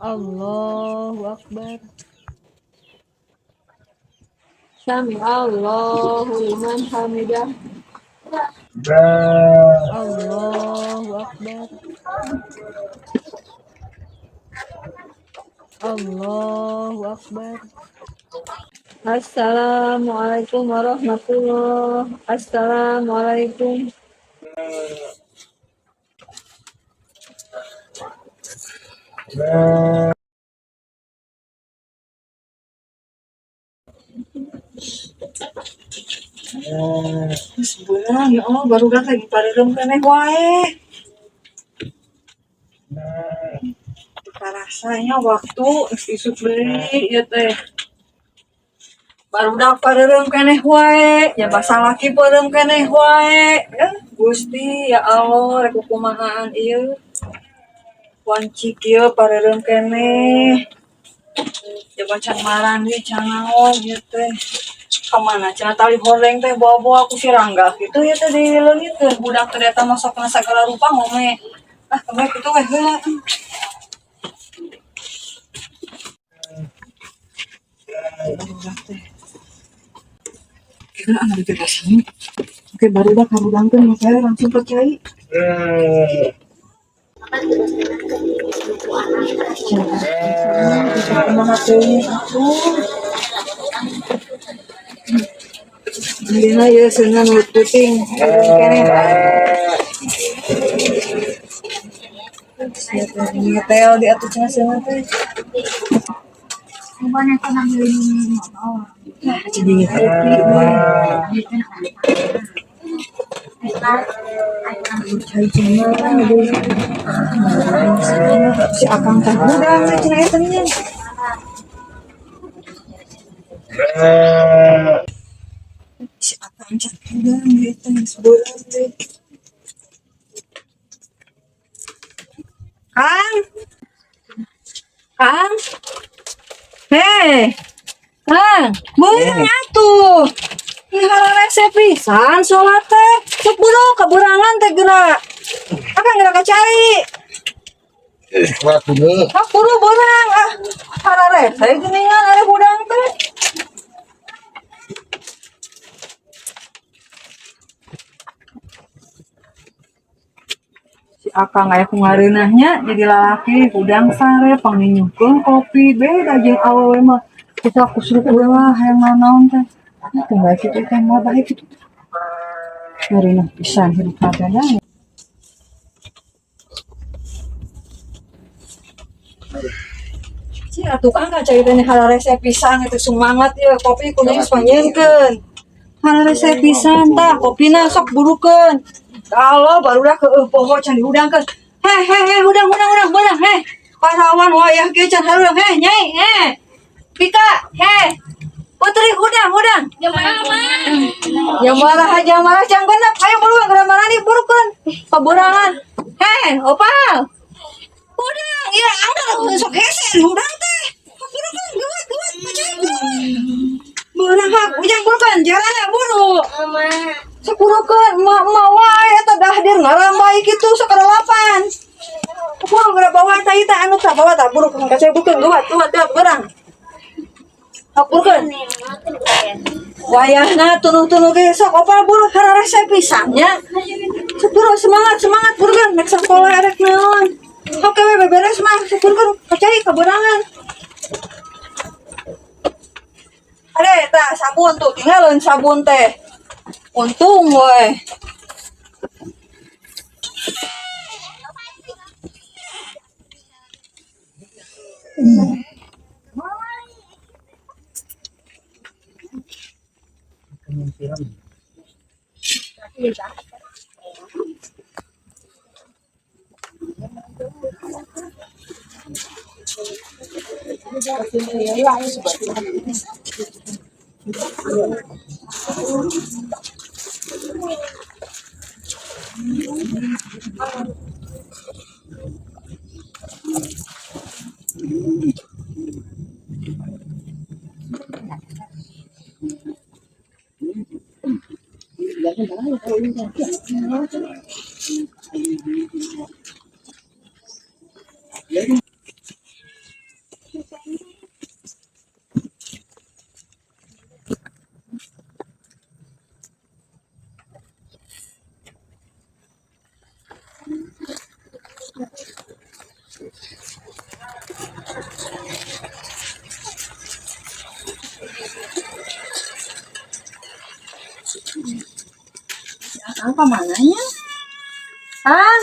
Allahu Akbar. Sami Allahu liman hamidah. Allahu Akbar. Allahu Akbar. Assalamualaikum warahmatullahi. Assalamualaikum. Sebenarnya ya Allah baru lagi parerem keneh wae. Rasanya waktu isuk deui ieu teh. Barudak parerem keneh wae, nya basa laki parerem keneh wae. Gusti ya Allah rek kumahaan ieu. Wancik ieu parerem keneh. Coba can marandi can naon ieu teh. Kamana cenah tali horeng teh bawa-bawa ku si Rangga kitu ya teh dileungitkeun budak teh eta masakna sagala rupa ngome. Ah kemeh kitu weh heula. Budak teh. Kira anu dikasih. Oke barudak karudangkeun saya langsung ke Kiai. Dina ya senang puting kene ngetel di atas cenah teh. Bukannya kan ambilin motor. Jadi kopi cai cenah si akang teh udah cenah eta nya. Si akang teh udah eta sebulan teh. Kang. Kang. Hei. Kang, beunang atuh. Ih resep pisan salat teh. Cek buru kaburangan teh geura. Akang geura kacari. Hak buru beunang ah. Hararese geuningan are budang teh. Si akang aya kungareunahnya jadi lalaki udang sare panginyuhkeun kopi beda jeung awewe mah kita kusruk heula hayang naon teh tinggal kitu teh mah bae kitu ngareunah pisan hirup kadang si atuh kan cai teh hararese pisan itu semangat ya kopi kuning panjengkeun hararese pisan tah kopina sok burukeun. Kalau barudak keueuh poho can diudangkeun. Heh udang beunang heh. Parawan wayah ge can hareung heh nyai Pika heh. Putri udang. Yang marah can genep ayo buruan geura marani burukeun. Paburangan. Heh opal. Udang ieu anggar sok hese udang teh. Burukeun geuat pacaikeun. Beunang hak ujang burukeun jalanna buru. Sakurukeun emak wae eta dahdir ngarambai kitu sakarelapan. Kumaha geura bawa tah ieu anu tah bawa tah buru kacebukeun luat berang. Hakurkeun. Wayahna tunuh-tunuh ge sok opal buru hararese pisan nya. Buru semangat burukeun nek sakola rek naon. Oke we beberes mah sakurukeun kacai kaberangan. Ade tah sabun tuh tinggalin sabun teh. Untung we. Apa mananya? Ah,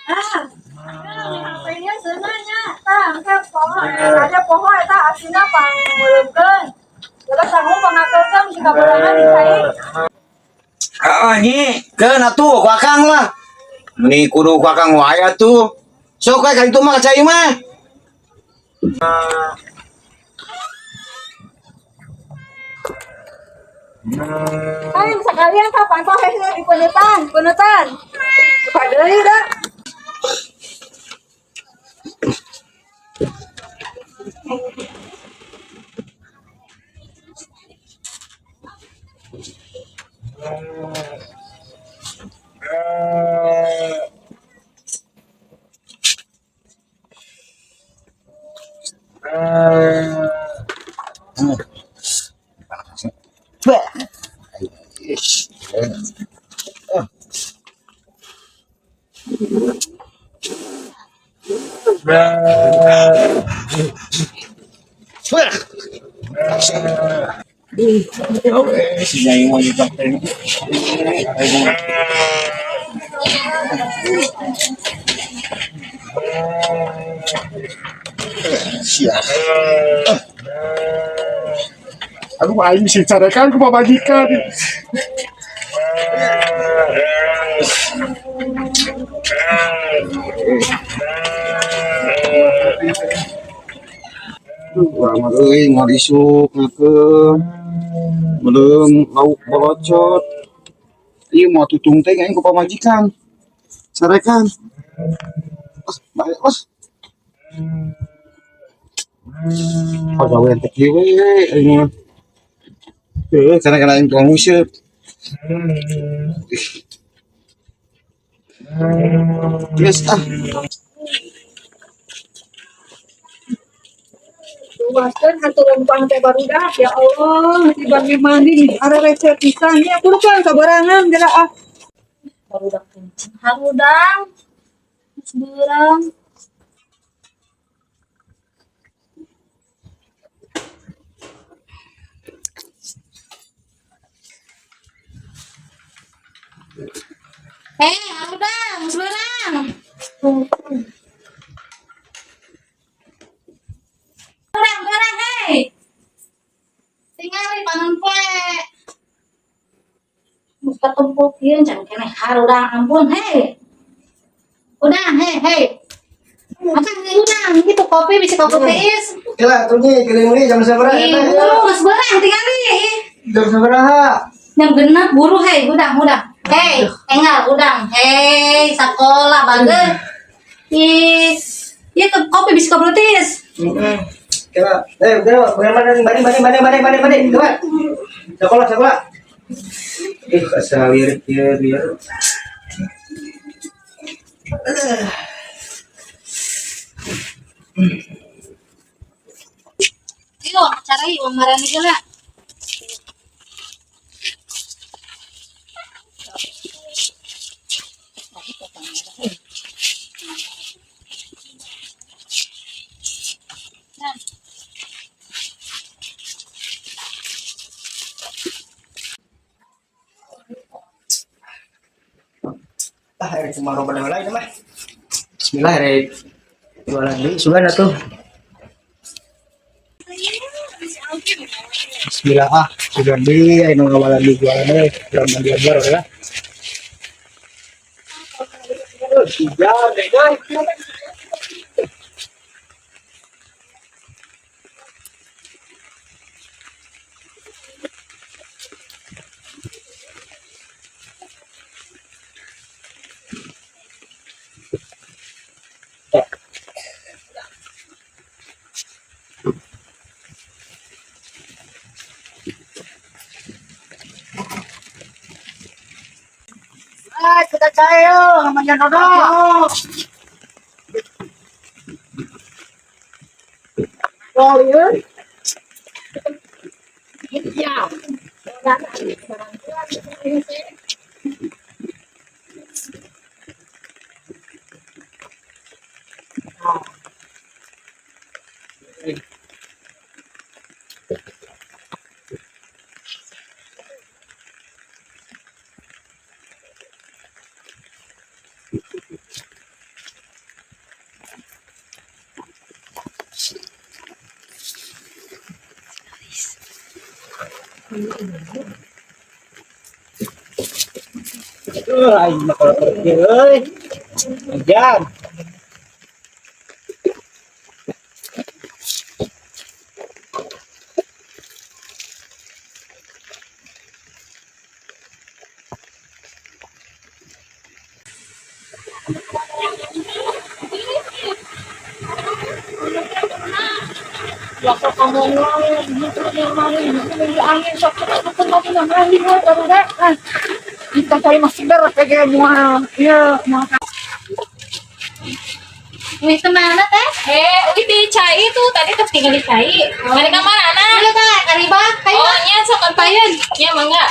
HP-nya sebenarnya. Ada pohon eta asina pangmeuleumkeun. Terus sanggup pangakeun jika berangan dicair. Nyi, keun atuh ku akang lah. Meni kudu ku akang wae atuh. Sok we ka ditu mah cai mah. Ayo sekalian kapan kok hese di penutan. Padeui dah. Si nyai mau dipakai. Siap. Aku aing sih carakan ku pamajikan. Urang mah euy ngadisuk ngakeun. Belum lauk bolocot. Ieu mau tutung teh aing ku pamajikan. Sarekan. Bae, Bos. Pagawean teh kieu we aing mah. Teu kana aing tukang nguseup. Yes ah. Luaskeun hantu lempang teh barudak ya Allah, di bagi mandi ada resep pisan ya kudu kan sabarangan geura ah. Barudak kencing. Harudang. Seberang. Harudang, seberang. Barang, hei. Tingali panon poe. Muka tempuk ieu can keneh harudang ampun, hei. Udah, hei. Makan nih udang, gitu kopi bisa kopi tiis. Kela tuh nyi keliling ini jam sabaraha Ih, eta? buru, geus beurang tingali. Jam sabaraha? Jam genep buru, hei, udang. Hei, engal udang. Hei, sakola bager. Ih, ieu tuh kopi bisa kopi tiis. Kela, bani, coba. Sekolah. Asal lirik biar. Iyo, acara ieu marani geula. Cuma roba lain mah. Bismillah, Rek. Jualan deui sugan atuh. Bismillah sugan deui anu ngawalan di jualan deui, urang mandian baru ya. Sugan deh, guys. kita cayo, namanya Dodo. Oh iya. Iya. Aing mah kalau pergi euy. Hujan. Waktu kamu ngomong gitu kemarin, angin sok sok lagi nanti baru deh. Kita cari masker kayak mual, iya mual. Wih, kemana teh? Uy di cai itu tadi ketinggalan di cai. Mana ka mana? Iya teh, karibak, kayu. Oh, nya sok kampayan. Nya mangga.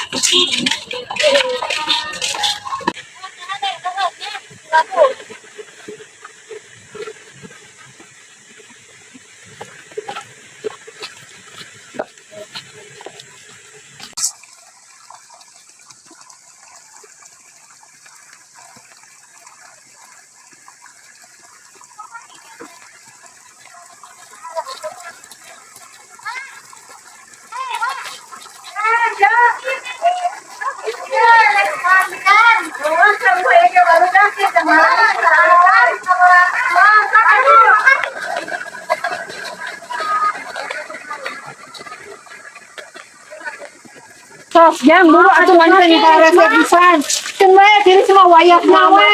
Sos, jam dulu atuh mana nih para pisan. Cenah diri semua wayahna we.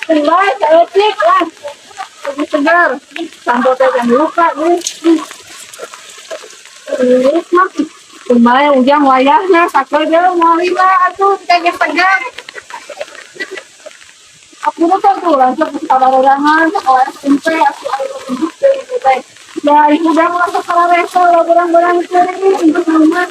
Cenah saeutik lah. Lagi segar. Sampo teh yang luka nih. Cenah ujang wayahna sakedeung moal lah atuh teh tegar. Aku tuh langsung ke sabarangan sekolah SMP aku itu teh. Ya ibu udah masuk sekolah resol barang-barang kering untuk rumah.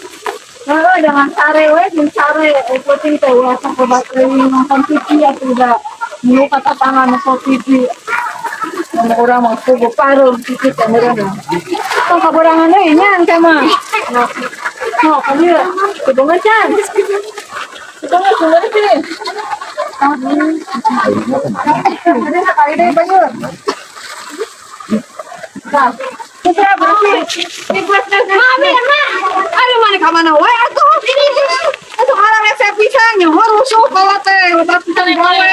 Jangan sare we, jangan sare. Ikutin teh we sampai baterai nonton TV ya tidak. Mau kata tangan nonton TV. Orang mau kubu paruh TV teh mereka. Tong kaborangan deui nya teh mah. Oh, kali ya. Kudu ngecan. Kudu ngecan. Ada kali deh banyak. Nah, kita berarti ayo mana ka mana we atuh atuh arah resep pisan nya rusuh bawa teh udah pisan gawe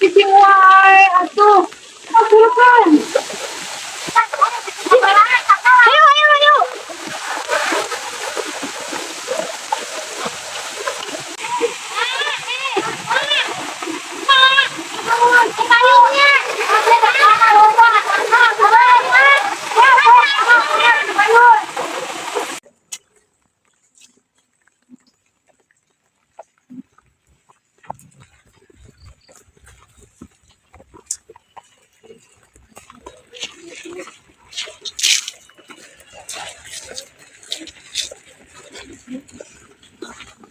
kicing wae atuh kan ayo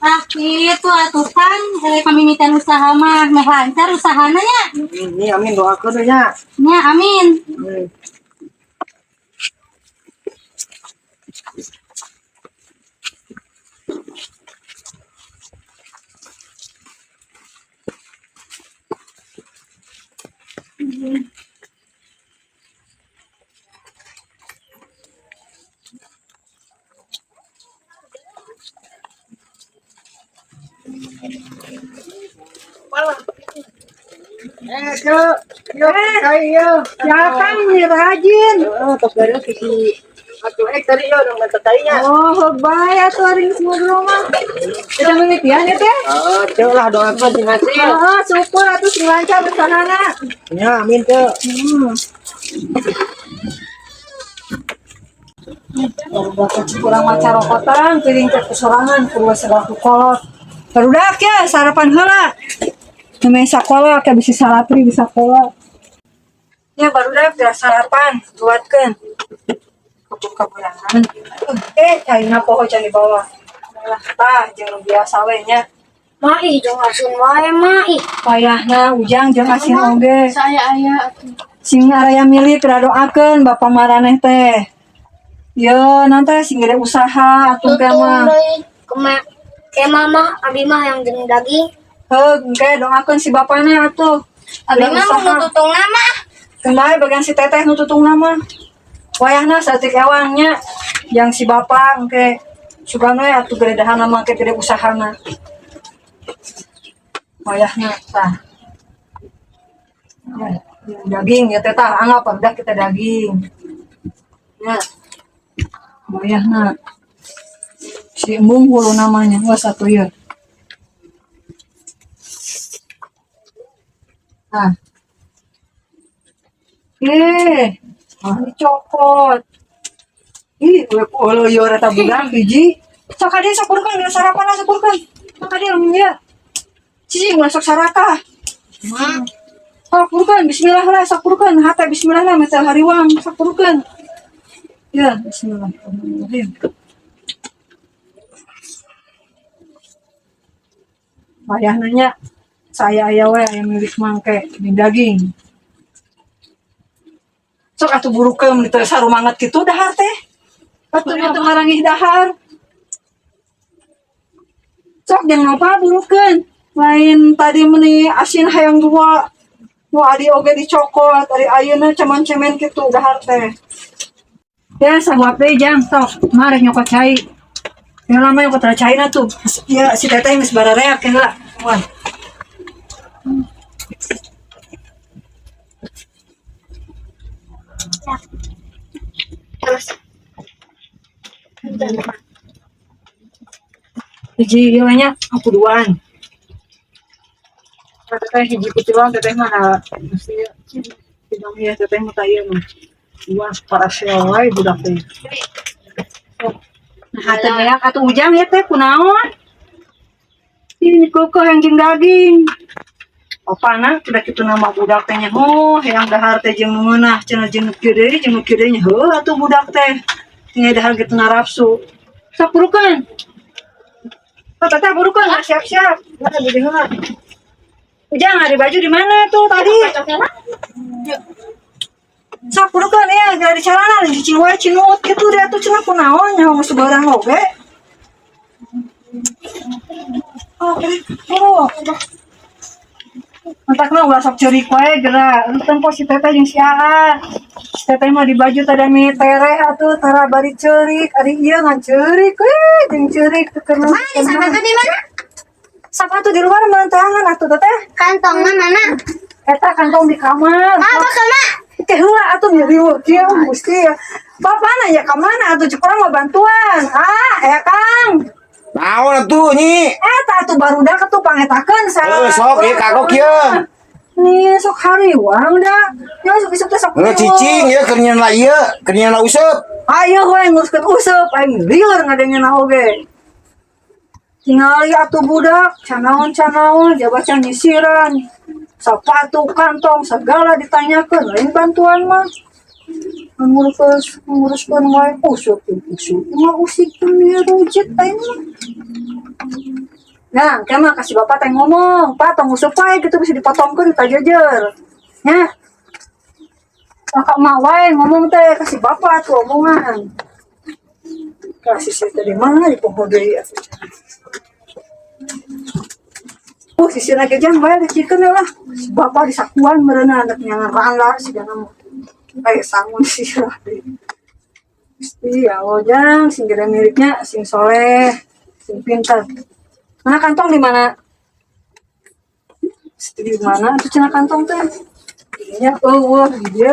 Ah, itu atuh kan, kami minta usaha mah, meh lancar usahana nya. Ini amin doakeun nya. Nya, amin. siapa nih rajin Tos dari sisi atuh tadi yo nang tadinya. oh baik atuh hari semua rumah kita mimitian ya teh Ceu lah doakeun sing hasil. oh syukur atuh sing lancar usahaana Nya amin teu. Bapak kurang maca rokotan, piring teh kesorangan, kurang segala kolot. Barudak ya sarapan heula. Namanya sakola kayak bisa salatri di sakola. Ya barudak ya sarapan buatkeun. Kaburangan. Caina poho can di bawah. Lah tah jeung biasa we nya. Mai jeung asin wae mai. Payahna ujang jeung asin oge. Saya aya atuh. Sing araya milik radoakeun Bapak maraneh teh. Yo nanti sing gede usaha atuh teh mah. Ke mama abi mah yang jeung daging. Engke doakeun si bapana atuh. Abi mah nu tutung nama. Kenai bagian si teteh nu tutung nama. Wayahna saeutik ewangnya yang si bapak engke sugan we atuh geredahan mah ke gede usahana. Wayahna tah. Daging ya teh tah anggap dah kita daging. Ya. Wayahna. Si embung hulu namanya, wah satu ya. Nah. Ini cokot. Ih, gue polo yo rata budak hiji. Sok ade sapurkeun geus sarapan sapurkeun. Sok ade ya. Cici masuk sarakah. Sapurkeun bismillah lah sapurkeun. Hate bismillah lah metel hariwang sapurkeun. Ya, bismillahirrahmanirrahim. Ayah nanya, saya ayah we ayam milik mangke di daging. Sok atuh burukeun ditu sarumanget kitu dahar teh. Atuh itu marangih dahar. Sok jeung apa burukeun. Lain tadi meuni asin hayang dua. Nu adi oge dicokot, ari ayeuna caman cemen kitu dahar teh. Ya sabuap deui jang sok, mari nyokot cai. Ya lama yang kota China tuh. Ya si teteh geus barareak ya lah. Wan. Hiji ieu nya aku duaan. Teteh hiji kucilang teteh mah mesti tidak ya teteh mah tayeu mah. Dua para syawai budak teh. Nah, teh beak atuh ujang ya teh kunaon? Ini koko yang jeung daging. Opana udah kitu nama budak teh nya yang dahar teh jeung meunah cenah jeung kieu deui jeung kieu deui nya heuh atuh budak teh. Tinggal dahar kitu narapsu. Sok burukeun. Teteh burukeun siap-siap. Mana di heula. Ujang ada baju di mana tuh tadi? Sok burukeun ya dari celana di cing wae cinut kitu dia tuh cenah kunaon nya geus barang oge. Oh. Mantakna ulah sok ceurik wae geura. Tempo si teteh jeung si Aa. Si teteh mah di baju tada mi tereh atuh tara bari ceurik. Ari ieu ngan ceurik we jeung ceurik teu kenal. Sepatu di mana? Sepatu di luar mantangan atuh teteh. Kantongnya mana? Eta kantong di kamar. Apa kena? Teh heula atuh nyeriweuh kieu Gusti. Bapana ya ka mana atuh cek urang mah bantuan. Ya Kang. Naon atuh nyi? Eta atuh barudak atuh pangetakeun Sok ieu kagok ieu. Nih sok hariwang da. Ya sok isep teh sok. Cicing ieu keur nyeuna ieu, keur nyeuna useup. Ayo we nguruskeun useup aing lieur ngadengeuna oge. Tingali atuh budak canaon-canaon jabacan nyisiran. Sepatu, kantong, segala ditanyakan, lain bantuan mah. Menguruskan wae usuk. Cuma usikkan dia rujit aing mah. Nah, kemah kasih bapak teh ngomong, Pak tong usuk wae gitu bisa dipotongkeun ka jejer. Nya. Kakak mah wae ngomong teh kasih bapak tuh omongan. Kasih si teh di mana di pohon deui atuh. Sisi lagi jam bayar dicikeun lah. Bapak disakuan meureunan anak nyangan ranglar sigana mah. Kayak sangun sih lah. Mesti ya ojang sing gede miliknya sing soleh, sing pintar. Mana kantong di mana? Mesti di mana? Itu cenah kantong teh. Ininya di dia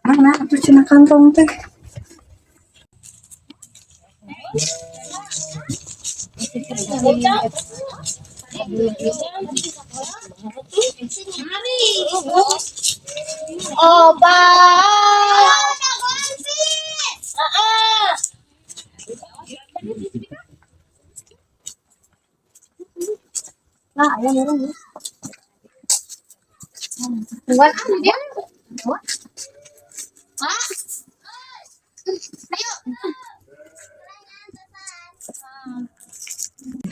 Mana itu cenah kantong teh? Obat. Nah, ayo murung. Buat dia.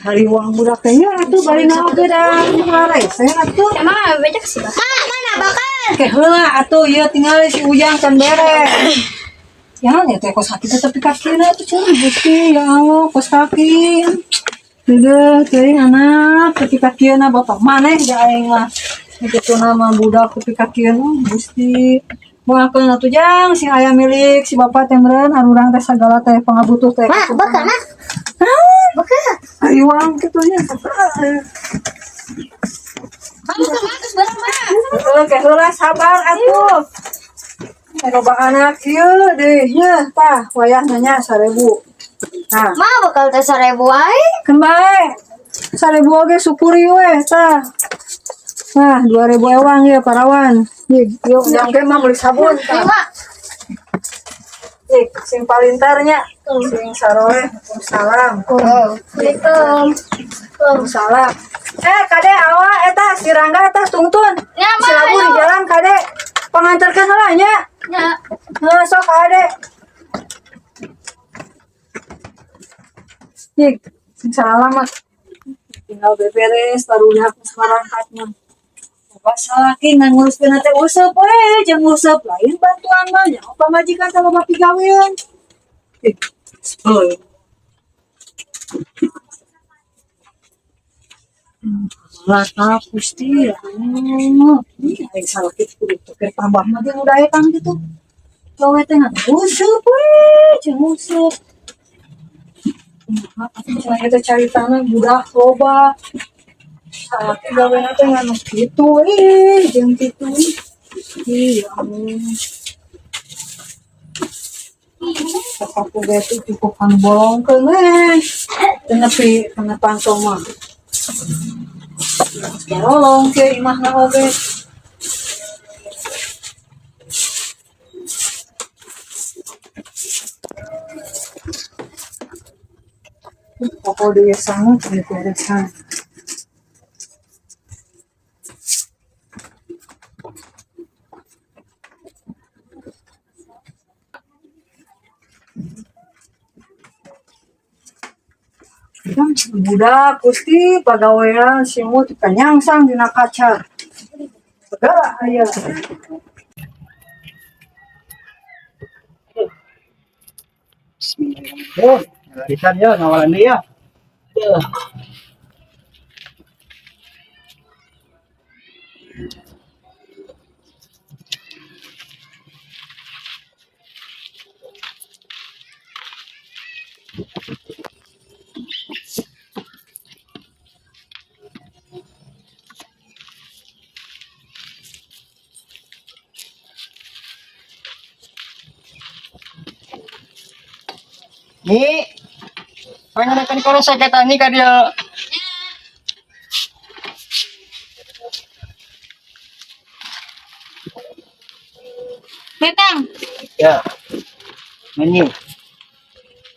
Hari uang budak teh atuh bari naoge da rese atuh. Emang becak sih, Bang? Mana bakal? Ke heula atuh ieu tinggal si Ujang can beres. Ya nya teh kos kaki tapi kakina tuh cuma Gusti ya Allah kos kaki. Duh teuing anak tapi kakieuna bapak maneh da aing mah. Itu nama budak tapi kakieuna Gusti. Moalkeun atuh Jang sing aya milik si bapak teh meureun harurang teh sagala teh pangabutuh teh. Mak, bakal nak. Bakal. Ayo uang kitu nya. Kamu terus bareng mah. Heeh, ke heula sabar atuh. Loba anak ieu deui nya tah wayah nanya 1000. Nah, Mah bakal teh 1000 ae. kan bae. 1000 oge syukuri we tah. Nah, 2000 ewang ya parawan. Yuk, yang ge mah beli sabun tah. Mak. Nih, sing palintarnya. Sing saroleh. Salam. Assalamualaikum. Salam. Kade awa eta si Rangga eta tungtun. Ya, Si Mak, Labu di ayo. jalan kade. Panganterkeun heula nya. Ya. Heeh, sok kade. Nih, sing salam mah. Tinggal beberes barudak marangkat mah. Basa laki ngan nguruskeun teh useup we, jeung useup lain bantuan mah nya pamajikan teh loba pigawean. Euy. Lata Gusti ya. Aing salakit kudu keur tambah mah jeung budaya kang gitu. Gawe teh ngan useup we, jeung useup. Saya teh caritana budak loba. Salaki gaweana teh ngan kitu jeung kitu. Iya. Aku itu cukup kan bolong ke tenepi kena pantong mah. Bolong ke imahna oge. Pokok dia sangat beresan. Budak Gusti pagawean simut kanyangsang dina kaca. Segala aya. Oh, ikan ya, nawalan dia. Ni, pengen akan kalau sakit ani ka dia. Betang. Ya. Menu.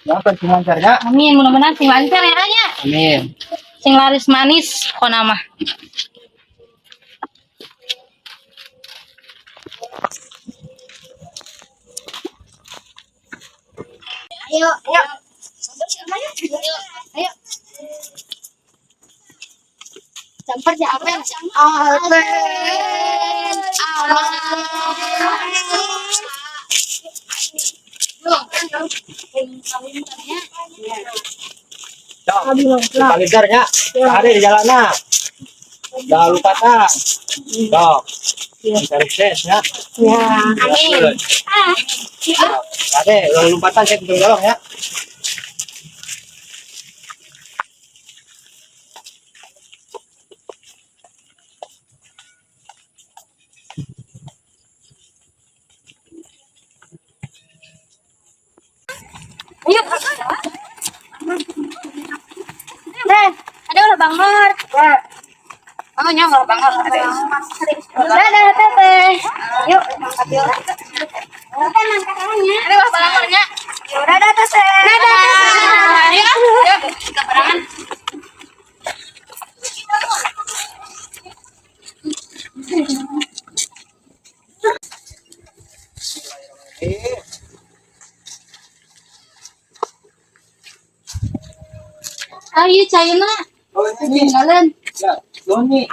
Apa sih lancarnya? Amin, mudah-mudahan sing lancar ya Anya. Amin. Sing laris manis kona mah. Ayo, ayo. Ayo. Campur ya apa? Kaligarnya ada di jalanan. Jangan lupa tang. Dok. Cari ses ya. Ya. Amin. Ada, jangan lupa tang saya tolong dorong ya. Ayo. Ada ulah Bang Mar. Oh, nya ulah Bang Mar. Ada teteh. Yuk, ambil. Kan angkatannya. Ada ulah Bang Marnya. Ya udah ada teteh. Dadah. Ayo, yuk kita barengan. Ayo cairna. Tinggalin. Ya, Doni.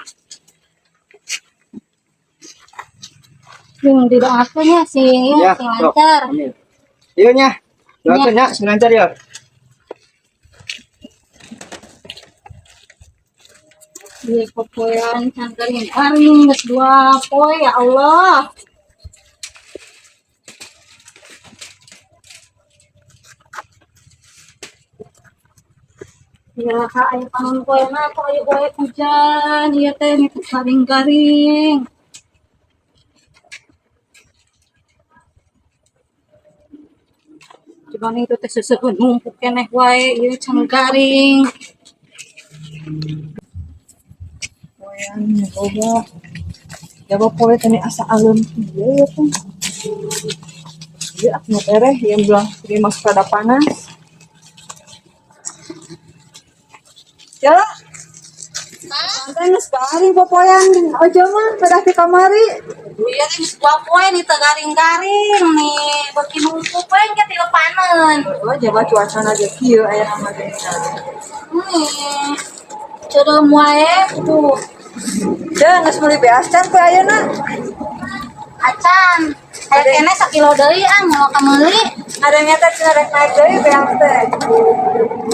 Yung didoakeun ya si Ya, si lancar. Amin. Iya nya. Doakeun nya lancar ya. Di popoyan canterin aring geus 2 poe ya Allah. Ya, aya panon poe mah kok aya poe hujan, ieu teh nu garing-garing. Cuman itu teh seuseut numpuk keneh wae, ieu can garing. Poean boga. Jaba poe teh asa alun ieu ya teh. Ieu atuh tereh yang belah masuk kada panas. Ya. Santai geus garing popoyan aja mah pada di kamari. Iya geus 2 poe nih teh garing-garing nih, beuki numpuk we ge ti lepaneun. Oh, jaba cuacana ge kieu aya na mah teh. Cereum wae tuh. Teh geus meuli beas can teh ayeuna. Acan, aya keneh sakilo deui mau ka meuli. Ada nyata cenah rek naik deui beas teh.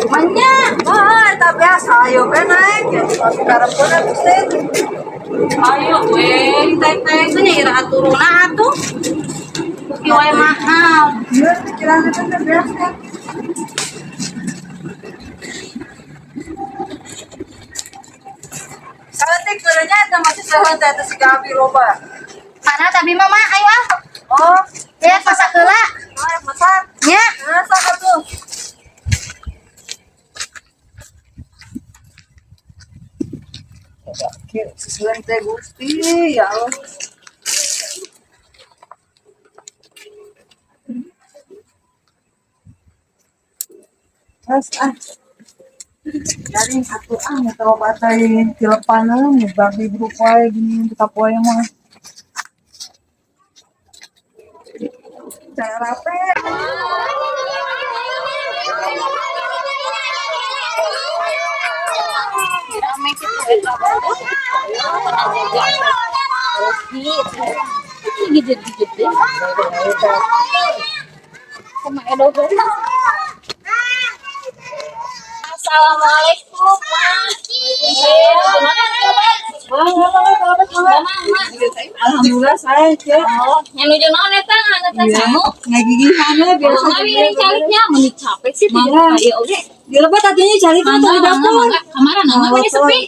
Manya, Ah, eta biasa ayo we naik ya. Tapi karepna teh. ayo we, teh teh nya ira aturuna atuh. Beuki wae mahal. Ieu pikiran teh beas teh. Saeutik keureunya eta masih saeutik teh si Gabi loba. Mana tapi mama ayo ah. Oh, Ya masak heula. masak. Nya. Masak atuh. Sesuai teh Gusti ya Allah. Terus dari satu nyetel baterai teleponan bagi grup wae gini kita poe mah. Cara apa? Rame gitu eta. Gigit-gigit deh. Sama Edo. Assalamualaikum, Alhamdulillah saya cek. yang nuju naon eta anak teh sangu. Ngagigihannya biasa Kami caliknya meuni capek sih Mangga. ieu oge. Di lebat tadinya cari tuh Mangga di dapur. mangga kamana namanya sepi.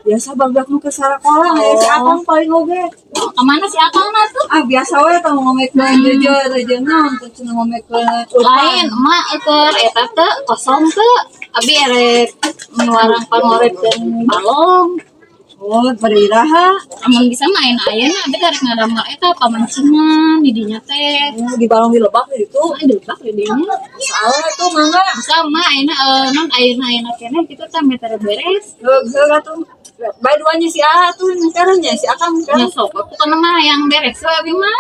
Biasa badak nu ke sarakola si akang paling oge. Kemana si akang mah tuh? Biasa we tong ngomekeun jejer jeung teu cenah ngomekeun Lain emak eueur eta teh kosong teh. Abi erek menuarang pangorepkeun balong. Oh, pada iraha. Amun bisa main ayeuna abi karek ngaramel eta pamancingan di dinya teh. Di balong di lebak itu. Depak di dinya. Salah tuh mangga. Sama ayeuna non ayeuna keneh kitu teh meter beres. Heeh atuh. Bae duanya si A tuh sekarang si akang Ya sekarang. sok aku kan mah yang beres we abi mah.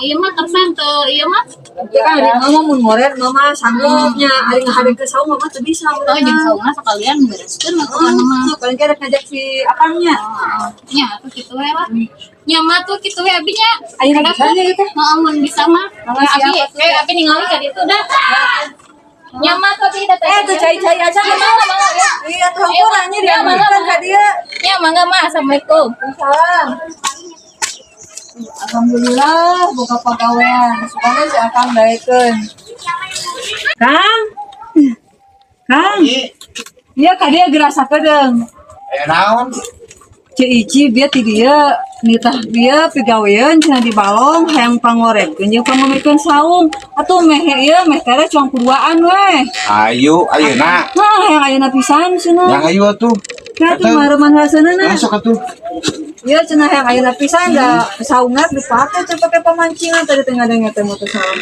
Ieu mah kersan teu ieu mah. Ya kan ada mama mun ngorer mama sanggupnya ari ngahadeng ke saung mama teu bisa. Oh jeung sauna sekalian bereskeun atuh kan mah. Paling kira ngajak si akangnya. Nya atuh kitu we lah. Nya mah tuh kitu we abi nya. Ayeuna bisa nya itu. Heeh mun bisa mah. Abi ningali ka ditu dah. Nya mah tuh abi datang. Tuh cai-cai aja kan. Iya tuh hampuranya dia makan ka dia. Ya mangga mah assalamualaikum. Salam. Alhamdulillah buka pagawean. Supaya si akang daekeun. Kang. Kang. Iya ka dia gerasa kedeung. Naon? Ici dia ti dia nitah dia pigawean cenah di balong hayang pangorepkeun jeung pangomikeun saung atuh meh ieu meh tere cong kuduaan we. Ayo, ayeuna. Hayang ayeuna pisan cenah. Yang ayo atuh. Nya tuh mareman haseunana. Masuk atuh. Ieu cenah hayang ayeuna pisan da saungat dipake teh pake pamancingan tadi teh ngadenge teh motor saung.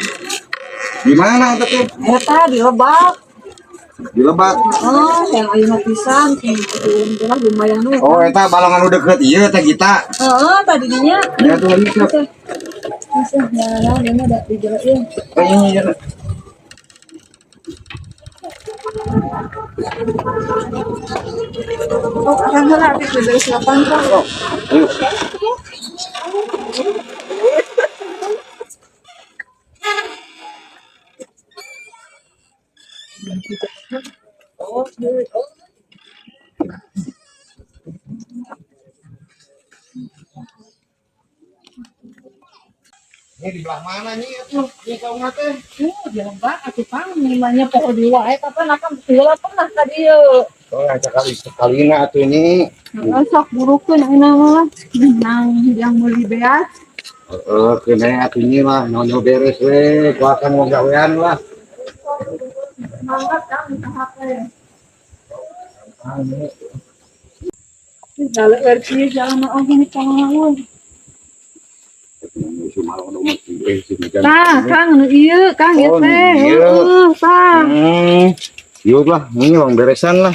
Di mana atuh? Eta di Lebak. Di Lebak. Oh, hayang ayeuna pisan cenah lumayan we. Oh, eta balongan udah deket ieu teh kita. Heeh, tadi dinya. Ya tuh lagi siap. Bisa, nah, dia mah da di jalan ieu. Iya. Oh, akan lah habis dari 8 Kang. Ayo. Ini di belah mana nih atuh? Ini kau ngate. Jangan atuh Kang, nimanya pohon di wae kapan akan heula pernah ka dieu. Oh, sekali atuh ini. Sok burukeun ayeuna mah. Nang yang meuli beas. Kena atuh ini mah nyonya beres we, kuakan mau gawean lah. Semangat Kang minta HP. Jalan RC jalan mau gini Kang. Tah, Kang, ieu Kang ieu Oh, teh. ieu. Heeh, tah. Yuk lah, ini orang beresan lah.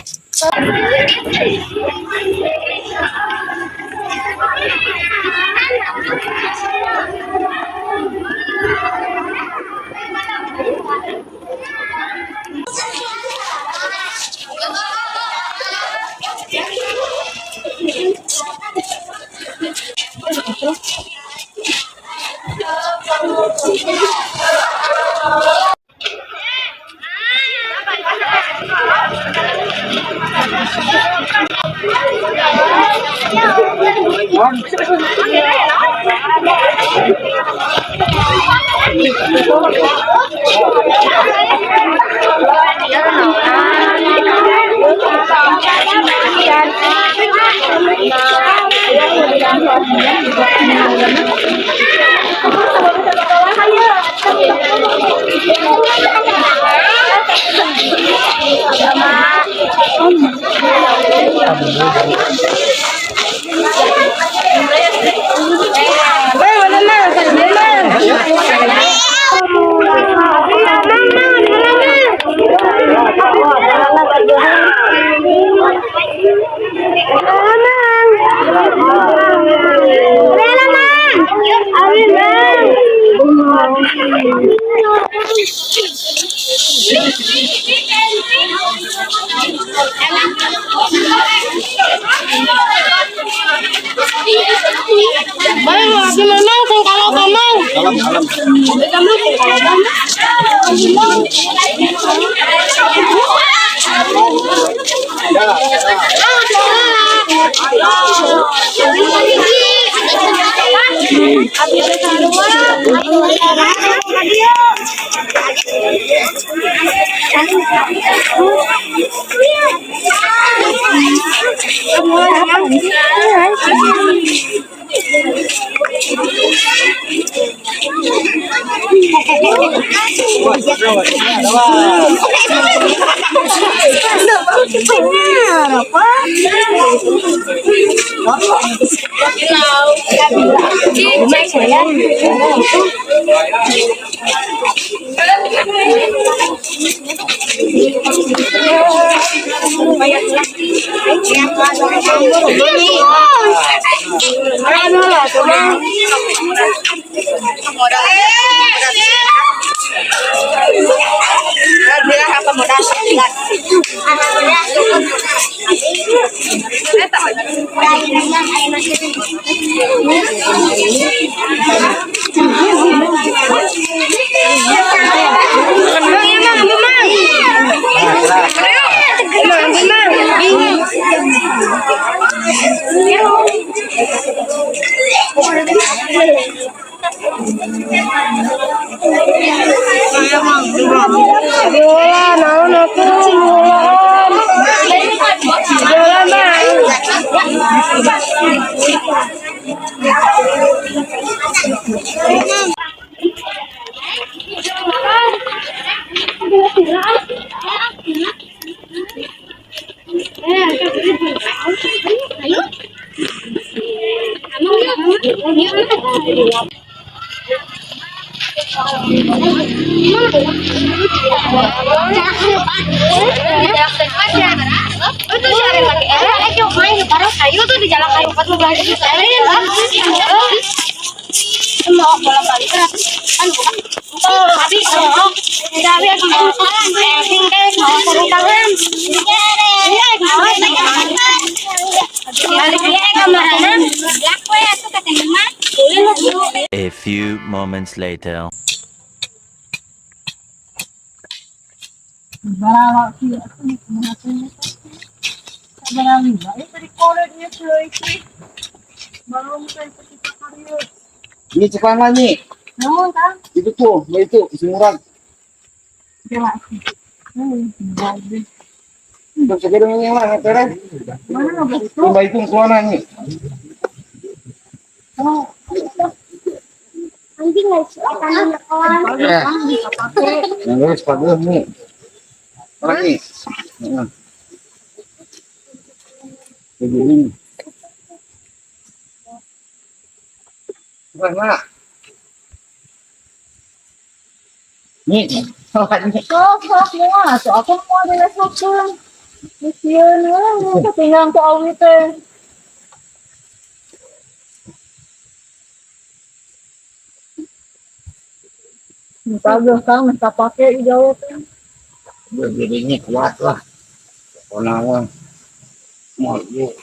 mau bolak-balik kan oh tadi oh dari aku salah yang deh mau turun tangan iya balik dia kamarana aku ya tuh katanya mah A few moments later. Ini ceklana nih. Itu tuh, itu isi murah. Untuk segera ini lah, terus. Coba itu celana nih. anjing guys akan kawan Yang guys, sepatu nih. Orang nih. Begini. Mana? Nih, Sok semua, so aku mau ada sok. Misian lah, tinggal ke awit teh. Kagak kang, tak pakai jawab. begini kuat lah. Konawan. Mau yuk.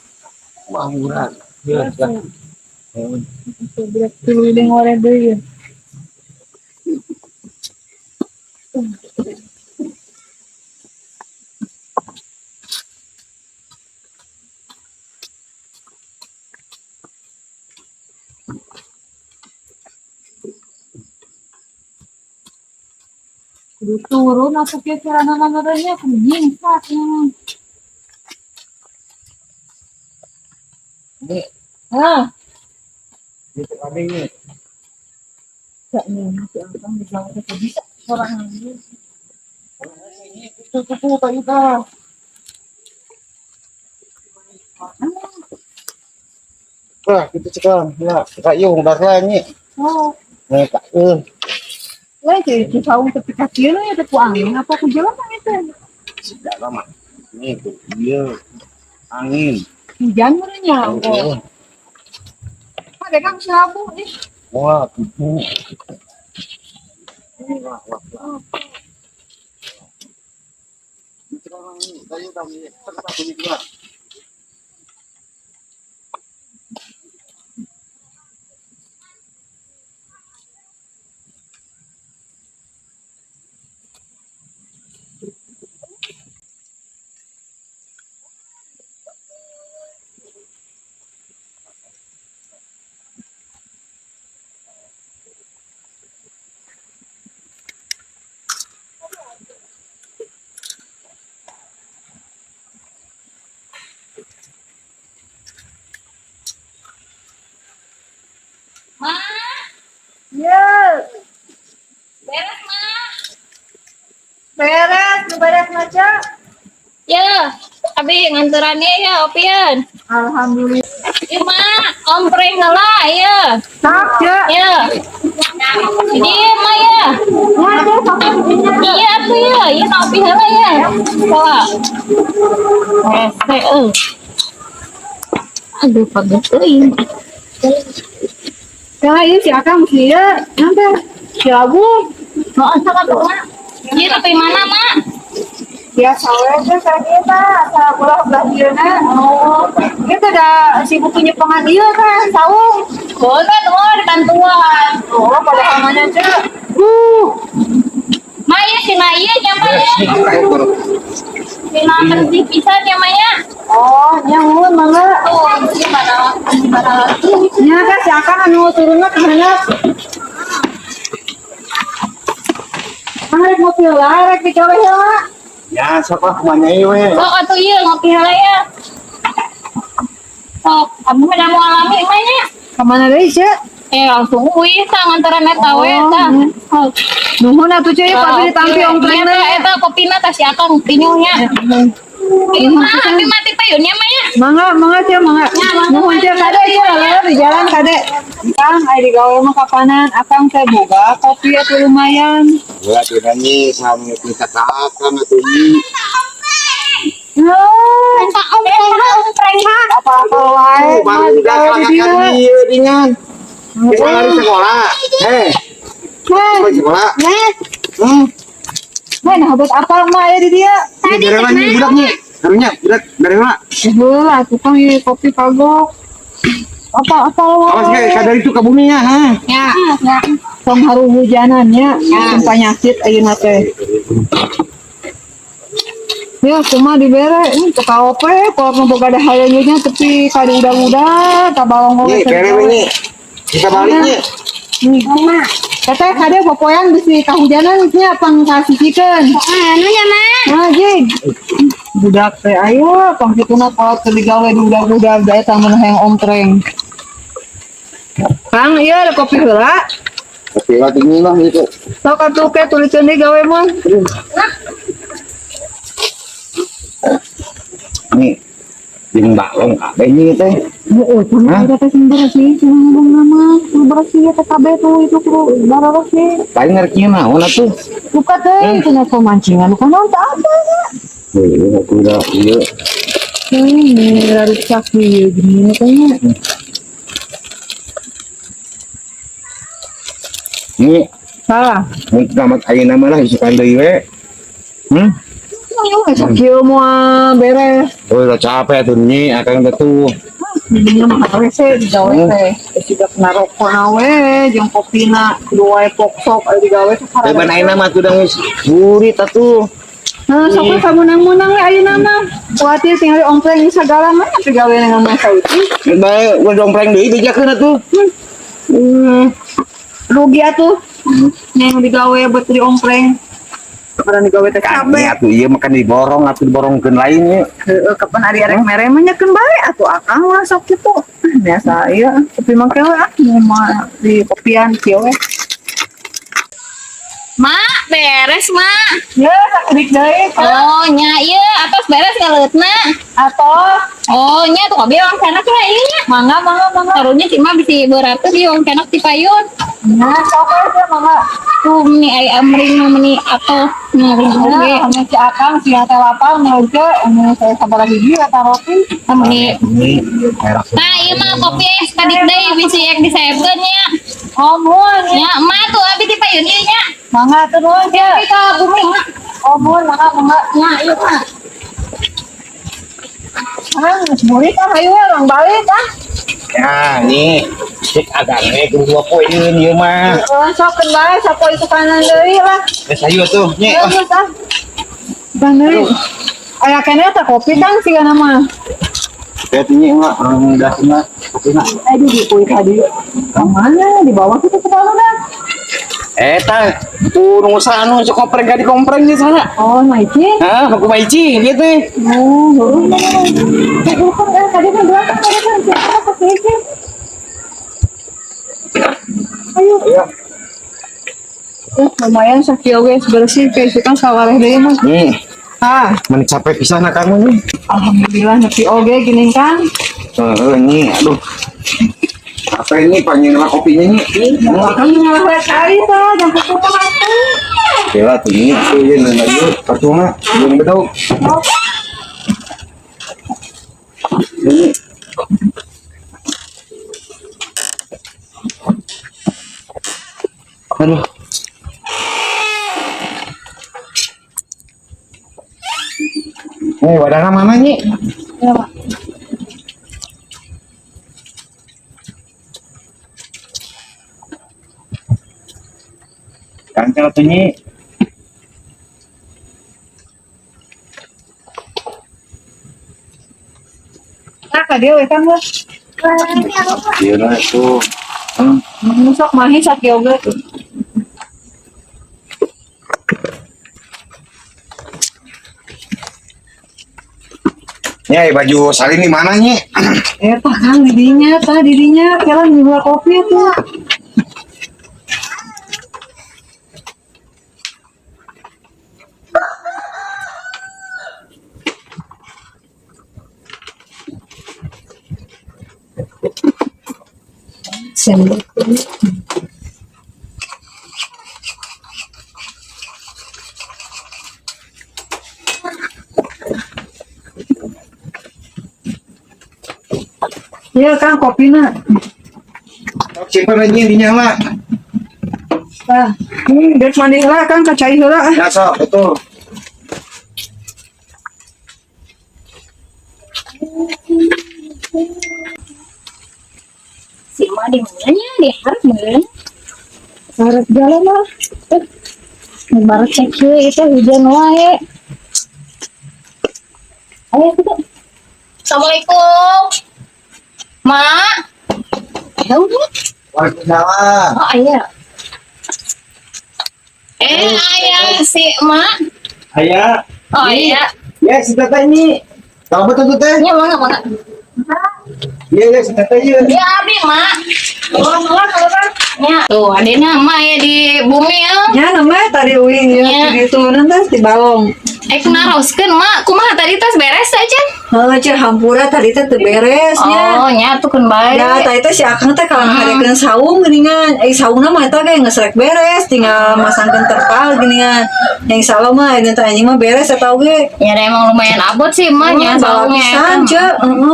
Banguran. Biasa. Keliling orang deh. Turun aku kira nama-namanya kejingsat memang. Ini, itu ada ini. Enggak nih, masih akan dijawab bisa orang ini. Itu Pak Ita. Wah, kita sekarang. Ya, Kak Yung, udah ini. Oh, Nih, Kak. lagi di tahun ketika kira ya aku angin apa aku jalan itu. Sudah lama. Ini tuh, dia angin. Hujan murnya. Oh. Ada kang sabu nih. Wah, kupu. Wah. Sekarang ini, saya udah sekarang ini juga. Ma, Ya, beres ma. beres maca. Ya, abi nganterannya ya Opian. Alhamdulillah. Ya ma, ompreng lah ya. Tak ya. Ya. Jadi ma ya. Iya aku ya, ya Opi hala ya. Wah. Aduh pagas euy. Ya, ini si Akang sih ya. Nanti si Abu. Mau sangat mak. Iya tapi mana mak? Ya soalnya kan kita sa belah dieuna. Oh, kita ada si bukunya pengan ieu kan, saung. Boleh tuh bantuan. Oh, pada kamana cek. Maya si Naya nyamanya. Sina penting pisan nyamanya. Oh, nyamun mangga. Tuh, gimana? Nya kan si Akang anu turunna ke mana? Arek ngopi lah, arek dicoba ya. Ya, siapa kemana we? Sok atuh ieu ngopi heula ya. Sok, kamu udah mau alami emangnya? Kemana deui, Cek? Langsung uih tah nganteran eta we tah. Nuhun atuh Cek, pabrik ditampi ongkreng Eta eta kopina tah si Akang pinyuhnya. Ieu mah abi mati payunnya mah ya. Mangga Cek, mangga. Nuhun Cek kade Cek, laleur di jalan kade. Kang, aya di gawe mah kapanan, Akang teh boga kopi atuh lumayan. Gua tuh nanya sama kita kakak atau ini. entah ompreng Apa-apa wae, mah Baru di udah gawe di dieu. kakak dia ringan. Kita hari sekolah. Lagi pula. Nah buat apa mah ya di dia? Ini dari mana nih budaknya? Harunya budak dari mana? Lah tukang ini kopi kagok. Apa Awas kayak kadar itu ke bumi ya, ha. Ya. Tong haru hujanannya, penyakit ayeuna teh. Ya, cuma dibere ini ke KOP, kalau mau boga ada hayangnya tapi kali udah tabalong Nih, bere ini. Kita baliknya. Kata kade popoyan bisi kahujanan nya pangkasihikeun. Anu nya mah. Nah, jig. Budak teh ayo pang kituna kalau teu digawe budak-budak da eta mun hayang ompreng. Kang, iya ada kopi heula. Kopi lah tinggi lah gitu. Sok atuh ke tulisan di gawe mah. Nih. Jeung balong kabeh nya teh. Heeh, cuma ada teh sumber sih, cuma nama sumber sih teh kabeh tuh itu kudu barara sih. Paling ngerti naon atuh. Buka teh cenah pemancingan kan apa ya? Aku udah iya. Ini dari kaki gini kayaknya. Nih, Salah. mun tamat ayeuna mah lah isukan deui we. Sakit mau beres. Oh, udah capek tuh nih, akan tuh. Jadinya mah rese di gawe teh. Sudah kena rokok nawe, jeung kopina dua pok-sok aya digawe sekarang. Deban ayeuna mah tuh geus burit atuh. Nah, sok samunang-munang we ayeuna mah. Kuatir tinggal ompreng sagala mah digawe dengan masa itu. Bae gua dompreng deui bejakeun atuh. Rugi atuh. Yang digawe buat di ompreng. Kapan digawe teh Kami kabeh. atuh ieu makan diborong atuh diborongkeun lain nya. Heeh, kapan ari arek mere mah nyakeun bae atuh akang lah sok kitu. Biasa ieu kopi mah we mah di kopian kieu we. Mak, beres, Mak. Ya, sakudik deui. Oh, nya ieu atos beres ngaleutna. Atos. Oh, nya tuh abi orang kenak lah ieu nya. Mangga. Taruhnya cuma bisa berateuh di orang kenak ti payun. Nah, sok aja mangga. Tuh meni ai amring meni atau ngering Nah, oge. anu si akang si teh lapang ngeuke anu saya sabar hiji eta roti. Meni. Ini merah. Nah, ieu mah kopi es kadik deui bisi ek disaepkeun nya. Oh, mun. Nya, emak tuh abi ti payun ieu nya. Mangga tuh nuhun ya. Tapi ka bumi mak. Oh, mun mangga. Nya, ieu mah. Ah, murid kan ayo orang balik kan. Ya, nih. Cek agaknya dua poin ieu mah. Sok bae sapoe itu kanan deui lah. Geus ayo tuh, nya. Ya, geus ah. Bener. Aya keneh teh kopi kan sigana mah. Katanya mah orang udah mah. Aduh di kuit tadi. Mana di bawah itu ke bawah dah. Eta, tuh nu sanu cek kompreng ka di kompreng di sana. Oh, Maiki. Hah, aku maici dia teh. Oh, tadi kan belakang tadi kan siapa pakai ini. Ayo. Lumayan sakit guys bersih kayak itu kan sawareh deui mah. Nih, Ah, mun capek pisan kamu nih. alhamdulillah nepi oge gini kan. Nih, aduh. Apa ini panggil kopinya nih? Kan ngawe kali tah jam 10 atuh. Kira tuh ini tuh ya lagi percuma belum betul. Ini aduh. Wadahnya mana nih? Ya, Pak. Kancel tuh nih. Nah, ka dia we kan lah. Iya lah itu. Sok mahi sakit oge tuh. Ya, baju salin di mana nih? Pak Kang didinya kira di luar kopi tuh. Sendok. Iya kan kopinya. Simpan aja dinyala. Nah, dek mandi heula Kang kacai heula. Ya sok betul. Si emak di mananya di harap meureun. Harap jalan lah. Baru cek heula itu hujan wae. Ayo kita. Assalamualaikum. Mak. Tahu nih? Waalaikumsalam. Oh iya. Ayah si emak. Ayah. Oh iya. Ya, si Tata ini. Tahu betul tuh teh? Ya mana? Iya, si Tata ya. Ya abi mak. Ya. Tuh adena emak ya di bumi ya. Ya namanya tadi uing ya, Ya. di turunan tas di balong. Naroskeun mak, kumaha tadi tas beres aja. Cek hampura tadi teh teu beresnya. Oh, nyatukeun bae. Ya, tadi teh si Akang teh kalau ngaharekeun saung geuningan. Saungna mah eta ge geus rek beres, tinggal masangkeun terpal geuningan. Yang salah mah ini teh anjing mah beres eta oge. Ya ada emang lumayan abot sih mak nya Bawa saungnya. pisan, Cek.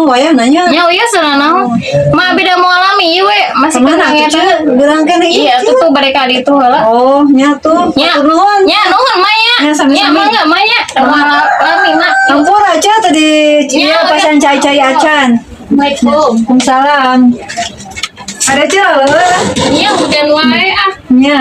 Wayah nanya. Nya iya senanaon. Mak beda mau alami ieu we, masih Kemana kenang ya. tuh, Cek? Gerang kene Iya, ieu. tuh balik kali itu heula. Oh, nyatu. Nya, Atur nuhun. nya nuhun mak ya. Ya, sami-sami. Ya mangga mak ya. Alami mak. Ampun aja tadi Ya, iya pasan cai-cai acan. Assalamualaikum. Waalaikumsalam. Ada Cek. Iya hujan wae ah. Nya.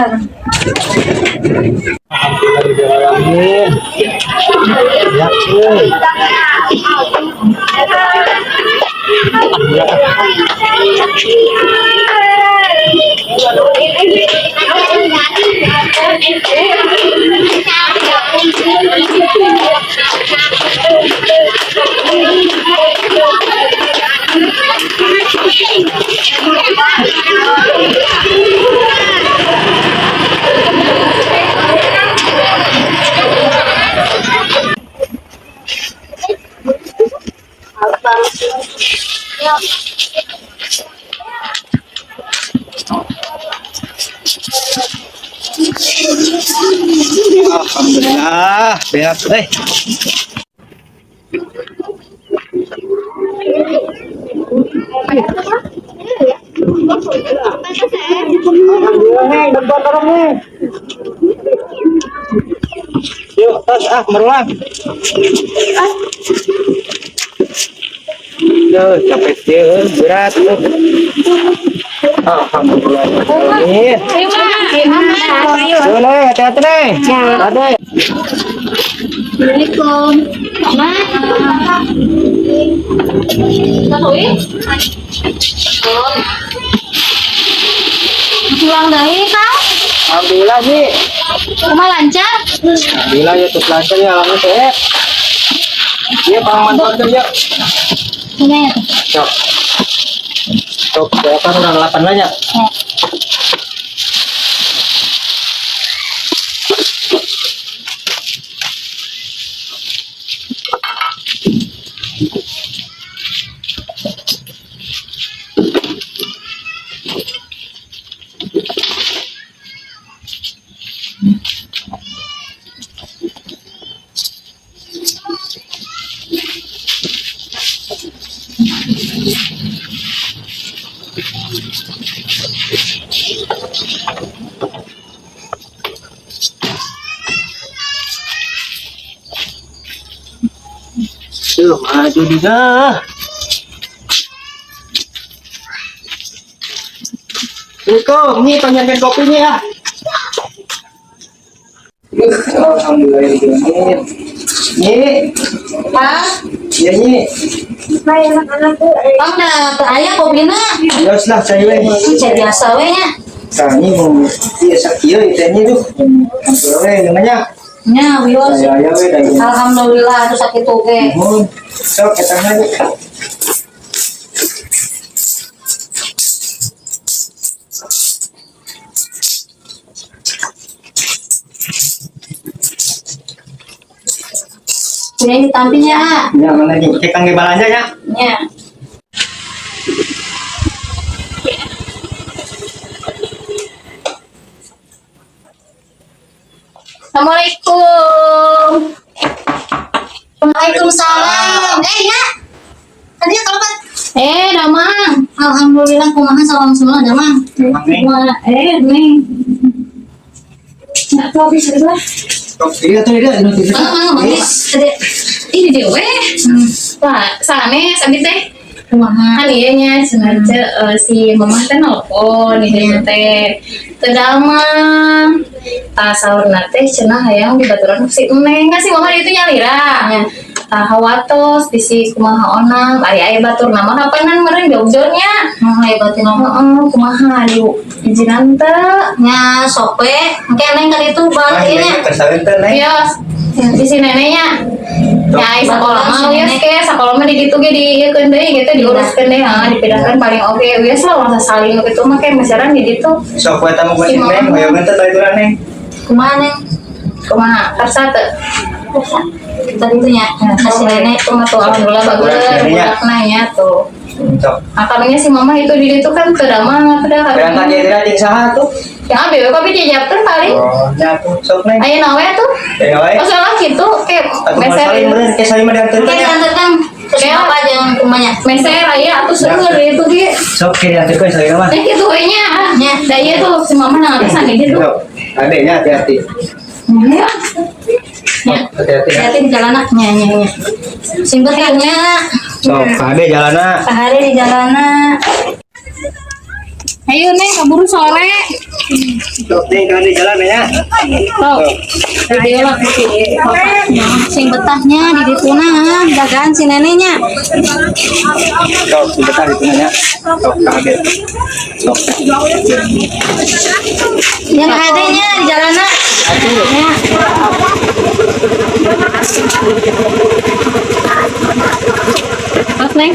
Ya, cuy. Alhamdulillah, beat deh. Yuk, tas meruang. Duh, capek sih, berat. Alhamdulillah. Ini. Boleh, hati-hati nih. Ada. Assalamualaikum. Pulang dari Kang. Alhamdulillah sih. Kumaha lancar? Alhamdulillah ya tuh lancar ya lama teh. Iya, Bang Mantor kerja. Ini ya. Cok. Cok, saya kan udah 8 banyak. Tuh, maju juga. Ini penyajian kopinya ya. Alhamdulillah ini. Ya ini. Kang da aya kopina. Ya sudah saya we. Cek biasa we nya. Kami mau biasa kieu itu tuh. Alhamdulillah namanya. Nya wios. Saya ya we dari. Alhamdulillah atuh sakitu ge. Mohon. Sok kita aja. Ini ditampinya. Ya mana nih? Cek kangge balanja ya. Nya. Assalamualaikum. Waalaikumsalam. Ya. Tadi telepon. Damang. Alhamdulillah kumaha salam semua Damang. Memang nih. Nih. Aku habis dulu. Iya tuh dia notifikasi. Ini dia weh. Wah, sanes abis teh. Kumaha nya sengaja si mama teh nelpon di teh. Kedama saurna teh cenah hayang dibaturan si Neng kan si mama itu nyalira. Hawatos di si kumaha onang ari batur nama kapanan meureun jogjornya. Aya batur nama kumaha yuk izinan teh nya sope engke Neng kan itu baliknya. Iya, di si neneknya. Ya, sekolah mah ya ke sekolah mah di ditu ge diekeun deui gitu diuruskeun deui dipindahkeun paling oke geus lah masa saling kitu mah ke masaran di ditu. Sok we tamu kucing Neng, hoyong teh baturan Neng. Kumaha Neng? Kumaha? Karsa teu? Tadi tuh ya, kasih nenek tuh tuh alhamdulillah bagus budakna nya tuh. Sok. Akalnya si mama itu di ditu kan teu mah teu Berangkat jadi rajin saha tuh? yang abewe kok dijawabkeun paling. Oh, nyatu sok Neng. Aya nawe tuh. Ya wae. Oh salah gitu kayak meser. Kayak saya mah diantar Kayak diantarkan kayak apa jangan kumanya meser aya atuh seueur itu ge. Sok kiri diantar saya mah. Teh kitu we nya. Da ieu tuh si mama nangis gitu. Sok. Adeknya hati-hati. Ya. Hati-hati. Hati di jalanan nya. Sing betahnya. Sok, adek jalana. Sehari di jalanan. Ayo Neng kaburu sore. Sok Neng kan di jalan ya. Tuh. Video lah sing betahnya di dituna jagaan si neneknya. Sok, sebentar itu nanya. Sok, kaget. Sok. Yang adanya di jalanan. Ya. Pas Neng.